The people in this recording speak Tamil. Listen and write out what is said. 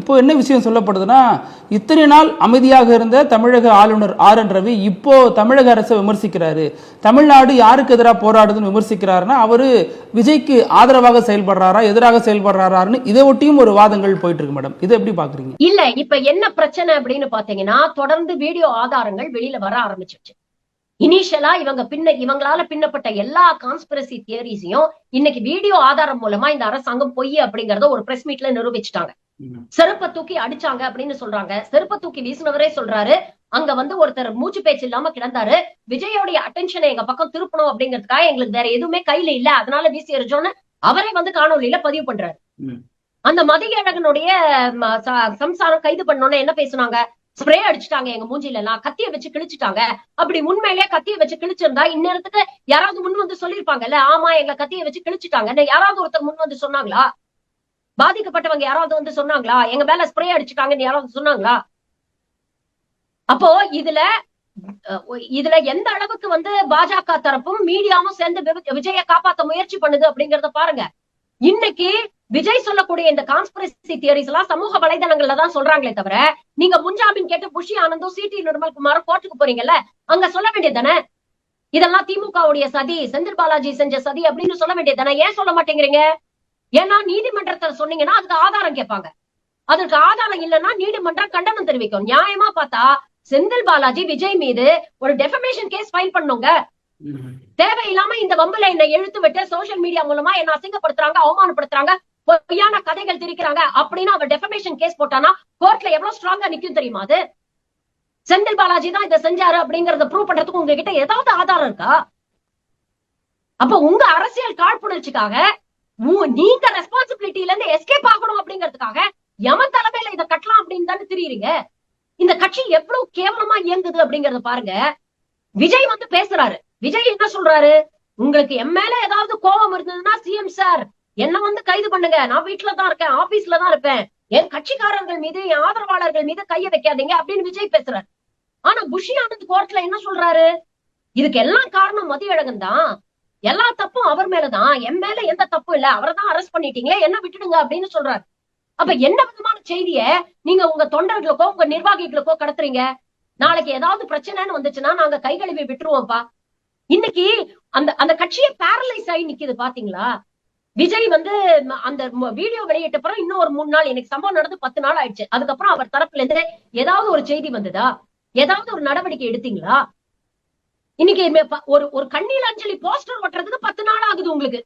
இப்போ என்ன விஷயம் சொல்லப்படுதுன்னா, இத்தனை நாள் அமைதியாக இருந்த தமிழக ஆளுநர் RN ரவி இப்போ தமிழக அரசை விமர்சிக்கிறாரு. தமிழ்நாடு யாருக்கு எதிராக போராடுதுன்னு விமர்சிக்கிறாருன்னா அவரு விஜய்க்கு ஆதரவாக செயல்படுறாரா எதிராக செயல்படுறாரான்னு இதை ஒட்டியும் ஒரு வாதங்கள் போயிட்டு இருக்கு மேடம். இதை எப்படி பாக்குறீங்க? இல்ல, இப்ப என்ன பிரச்சனை அப்படின்னு பாத்தீங்கன்னா, தொடர்ந்து வீடியோ ஆதாரங்கள் வெளியில வர ஆரம்பிச்சிருச்சு. இனிஷியலா இவங்களால பின்னப்பட்ட எல்லா கான்ஸ்பிரசி தியரிஸையும் இன்னைக்கு வீடியோ ஆதாரம் மூலமா இந்த அரசாங்கம் பொய் அப்படிங்கறத ஒரு பிரஸ் மீட்ல நிரூபிச்சுட்டாங்க. செருப்பை தூக்கி அடிச்சாங்க அப்படின்னு சொல்றாங்க. செருப்பை தூக்கி வீசினவரே சொல்றாரு, அங்க வந்து ஒருத்தர் மூச்சு பேச்சு இல்லாம கிடந்தாரு, விஜயோடைய அட்டென்ஷனை எங்க பக்கம் திருப்பணும் அப்படிங்கிறதுக்காக எங்களுக்கு வேற எதுவுமே கையில இல்ல, அதனால வீசி எறிச்சோன்னு அவரே வந்து காணொலியில பதிவு பண்றாரு. அந்த மதியழகனுடைய சம்சாரம் கைது பண்ணோன்னு என்ன பேசுனாங்க? ஸ்ப்ரே அடிச்சுட்டாங்க எங்க மூஞ்சில எல்லாம், கத்திய வச்சு கிழிச்சுட்டாங்க. அப்படி உண்மையிலேயே கத்திய வச்சு கிழிச்சிருந்தா இந்நேரத்துக்கு யாராவது முன் வந்து சொல்லிருப்பாங்கல்ல, ஆமா எங்களை கத்திய வச்சு கிழிச்சுட்டாங்க. யாராவது ஒருத்தர் முன் வந்து சொன்னாங்களா? பாதிக்கப்பட்டவங்க யாராவது வந்து சொன்னாங்களா? எங்க மேல ஸ்ப்ரே அடிச்சுட்டாங்கன்னு யாராவது சொன்னாங்களா? அப்போ இதுல எந்த அளவுக்கு வந்து பாஜக தரப்பும் மீடியாவும் சேர்ந்து விஜய காப்பாத்த முயற்சி பண்ணுது அப்படிங்கறத பாருங்க. இன்னைக்கு விஜய் சொல்லக்கூடிய இந்த கான்ஸ்பிரசி தியரிஸ் எல்லாம் சமூக வலைதளங்கள்ல தான் சொல்றாங்களே தவிர, நீங்க முன்ஜாமீன் கேட்டு புஷி ஆனந்தும் சிடி நிர்மல்குமாரும் கோர்ட்டுக்கு போறீங்கல்ல, அங்க சொல்ல வேண்டியதானே இதெல்லாம் திமுகவுடைய சதி, செந்தில் பாலாஜி செஞ்ச சதி அப்படின்னு சொல்ல வேண்டியதானே? ஏன் சொல்ல மாட்டேங்கிறீங்க? ஏன்னா நீதிமன்றத்துல சொன்னீங்கன்னா அதுக்கு ஆதாரம் கேட்பாங்க. அதுக்கு ஆதாரம் இல்லைன்னா நீதிமன்றம் கண்டனம் தெரிவிக்கும். நியாயமா பார்த்தா செந்தில் பாலாஜி விஜய் மீது ஒரு டெஃபமேஷன் கேஸ் ஃபைல் பண்ணுங்க. தேவையில்லாம இந்த வம்புல என்னை இழுத்து விட்டு சோசியல் மீடியா மூலமா என்ன அசிங்கப்படுத்துறாங்க, அவமானப்படுத்துறாங்க, பொய்யான கதைகள் திரிக்கிறாங்க அப்படின்னு அவர் டெஃபமேஷன் கேஸ் போட்டானா கோர்ட்ல எவ்வளவு ஸ்ட்ராங்கா நிக்கும் தெரியுமா? அது செந்தில் பாலாஜி தான் இதை செஞ்சாரு அப்படிங்கறத ப்ரூவ் பண்றதுக்கு உங்ககிட்ட ஏதாவது ஆதாரம் இருக்கா? அப்ப உங்க அரசியல் காழ்ப்புணர்ச்சிக்காக நீங்க ரெஸ்பான்சிபிலிட்டில இருந்து எஸ்கேப் ஆகணும் அப்படிங்கிறதுக்காக எமன் தலைமையில இதை கட்டலாம் அப்படின்னு தானே தெரியுறீங்க. இந்த கட்சி எவ்வளவு கேவலமா இயங்குது அப்படிங்கறத பாருங்க. விஜய் வந்து பேசுறாரு. விஜய் என்ன சொல்றாரு? உங்களுக்கு என் மேல ஏதாவது கோபம் இருந்ததுன்னா சிஎம் சார் என்ன வந்து கைது பண்ணுங்க, நான் வீட்டுல தான் இருக்கேன், ஆபீஸ்ல தான் இருப்பேன், என் கட்சிக்காரர்கள் மீது என் ஆதரவாளர்கள் மீது கைய வைக்காதீங்க அப்படின்னு விஜய் பேசுறாரு. ஆனா புஷி ஆனந்த் கோர்ட்ல என்ன சொல்றாரு? இதுக்கு எல்லாம் காரணம் மதியழகன் தான், எல்லா தப்பும் அவர் மேலதான், என் மேல எந்த தப்பும் இல்ல, அவரை தான் அரெஸ்ட் பண்ணிட்டீங்களே, என்ன விட்டுடுங்க அப்படின்னு சொல்றாரு. அப்ப என்ன விதமான செய்திய நீங்க உங்க தொண்டர்களுக்கோ உங்க நிர்வாகிகளுக்கோ கடத்துறீங்க? நாளைக்கு ஏதாவது பிரச்சனைன்னு வந்துச்சுன்னா நாங்க கை கழுவி விட்டுருவோம்ப்பா. இன்னைக்கு அந்த கட்சியை பேரலைஸ் ஆகி நிக்குது பாத்தீங்களா? விஜய் வந்து அந்த வீடியோ வெளியிட்ட பிறகு இன்னும் ஒரு 3 நாள், எனக்கு சம்பவம் நடந்து 10 நாள் ஆயிடுச்சு. அதுக்கப்புறம் அவர் தரப்புல இருந்து ஏதாவது ஒரு செய்தி வந்ததா? ஏதாவது ஒரு நடவடிக்கை எடுத்தீங்களா? இன்னைக்கு ஒரு கண்ணீர் அஞ்சலி போஸ்டர் ஒட்டுறதுக்கு 10 நாள் ஆகுது உங்களுக்கு.